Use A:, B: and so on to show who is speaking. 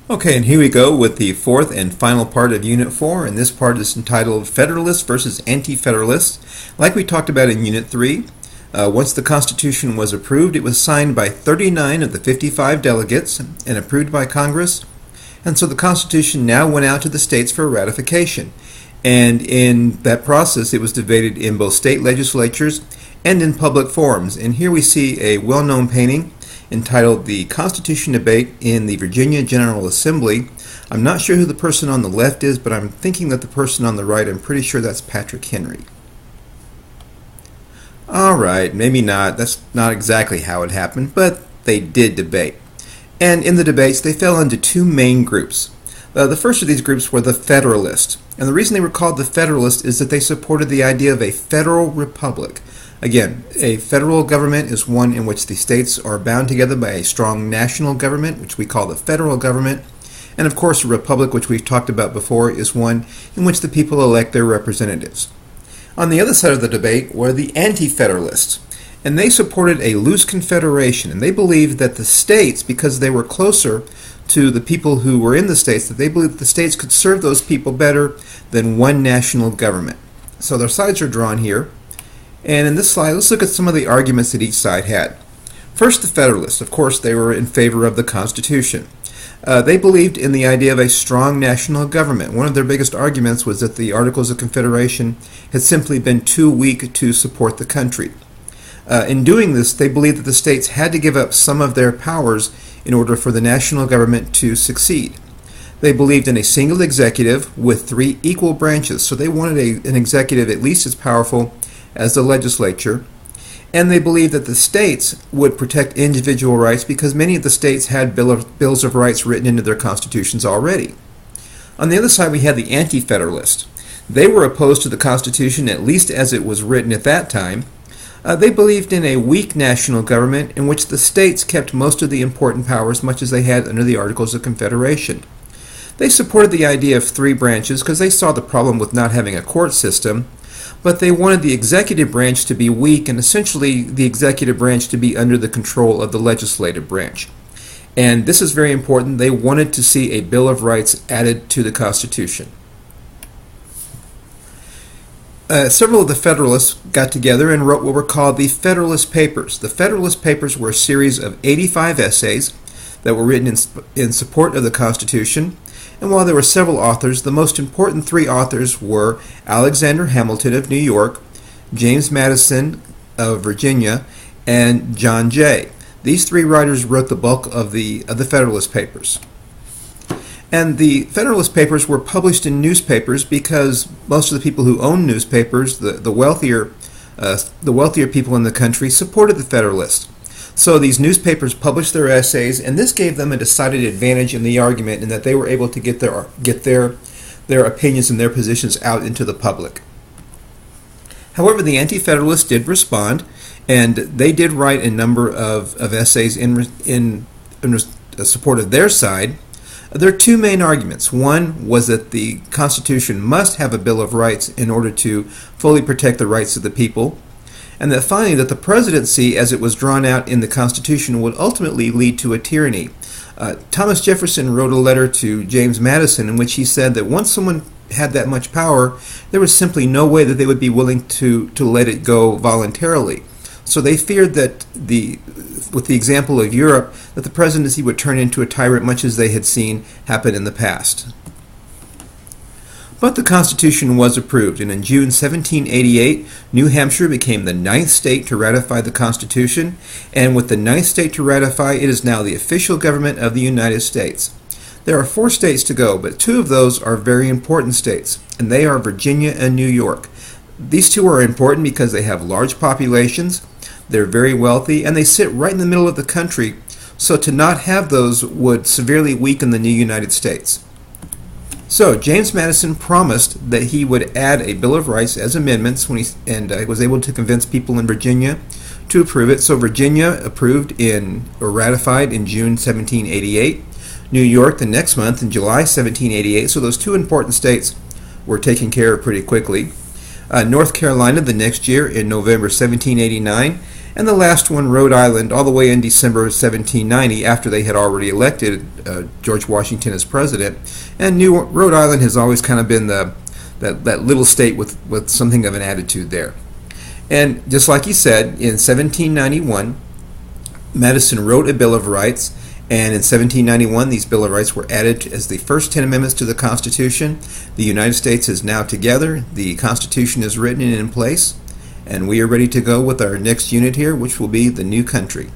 A: Okay, and here we go with the fourth and final part of Unit 4, and this part is entitled Federalists versus Anti-Federalists. Like we talked about in Unit 3, once the Constitution was approved, it was signed by 39 of the 55 delegates and approved by Congress, and so the Constitution now went out to the states for ratification. And in that process, it was debated in both state legislatures and in public forums. And here we see a well-known painting entitled The Constitution Debate in the Virginia General Assembly. I'm not sure who the person on the left is, but I'm thinking that the person on the right, I'm pretty sure that's Patrick Henry. Alright, maybe not. That's not exactly how it happened, but they did debate. And in the debates, they fell into two main groups. The first of these groups were the Federalists. And the reason they were called the Federalists is that they supported the idea of a federal republic. Again, a federal government is one in which the states are bound together by a strong national government, which we call the federal government. And of course, a republic, which we've talked about before, is one in which the people elect their representatives. On the other side of the debate were the Anti-Federalists. And they supported a loose confederation. And they believed that the states, because they were closer to the people who were in the states, that they believed the states could serve those people better than one national government. So their sides are drawn here. And in this slide, let's look at some of the arguments that each side had. First, the Federalists. Of course, they were in favor of the Constitution. They believed in the idea of a strong national government. One of their biggest arguments was that the Articles of Confederation had simply been too weak to support the country. In doing this, they believed that the states had to give up some of their powers in order for the national government to succeed. They believed in a single executive with three equal branches, so they wanted an executive at least as powerful as the legislature, and they believed that the states would protect individual rights because many of the states had bills of rights written into their constitutions already. On the other side, we had the Anti-Federalists. They were opposed to the Constitution, at least as it was written at that time. They believed in a weak national government in which the states kept most of the important powers, much as they had under the Articles of Confederation. They supported the idea of three branches because they saw the problem with not having a court system, but they wanted the executive branch to be weak and essentially the executive branch to be under the control of the legislative branch. And this is very important. They wanted to see a Bill of Rights added to the Constitution. Several of the Federalists got together and wrote what were called the Federalist Papers. The Federalist Papers were a series of 85 essays that were written in support of the Constitution. And while there were several authors, the most important three authors were Alexander Hamilton of New York, James Madison of Virginia, and John Jay. These three writers wrote the bulk of the Federalist Papers. And the Federalist Papers were published in newspapers because most of the people who owned newspapers, the wealthier people in the country, supported the Federalists. So these newspapers published their essays, and this gave them a decided advantage in the argument in that they were able to get their opinions and their positions out into the public. However, the Anti-Federalists did respond, and they did write a number of essays in support of their side. There are two main arguments. One was that the Constitution must have a Bill of Rights in order to fully protect the rights of the people, and that finally that the presidency as it was drawn out in the Constitution would ultimately lead to a tyranny. Thomas Jefferson wrote a letter to James Madison in which he said that once someone had that much power, there was simply no way that they would be willing to let it go voluntarily. So they feared that with the example of Europe, that the presidency would turn into a tyrant much as they had seen happen in the past. But the Constitution was approved, and in June 1788, New Hampshire became the 9th state to ratify the Constitution, and with the 9th state to ratify, it is now the official government of the United States. There are 4 states to go, but 2 of those are very important states, and they are Virginia and New York. These 2 are important because they have large populations, they're very wealthy, and they sit right in the middle of the country, so to not have those would severely weaken the new United States. So James Madison promised that he would add a Bill of Rights as amendments and was able to convince people in Virginia to approve it. So Virginia ratified in June 1788. New York the next month in July 1788. So those 2 important states were taken care of pretty quickly. North Carolina the next year in November 1789. And the last one, Rhode Island, all the way in December of 1790, after they had already elected George Washington as president. And Rhode Island has always kind of been that little state with something of an attitude there. And just like he said, in 1791, Madison wrote a Bill of Rights, and in 1791 these Bill of Rights were added as the first 10 amendments to the Constitution. The United States is now together, the Constitution is written and in place, and we are ready to go with our next unit here, which will be the new country.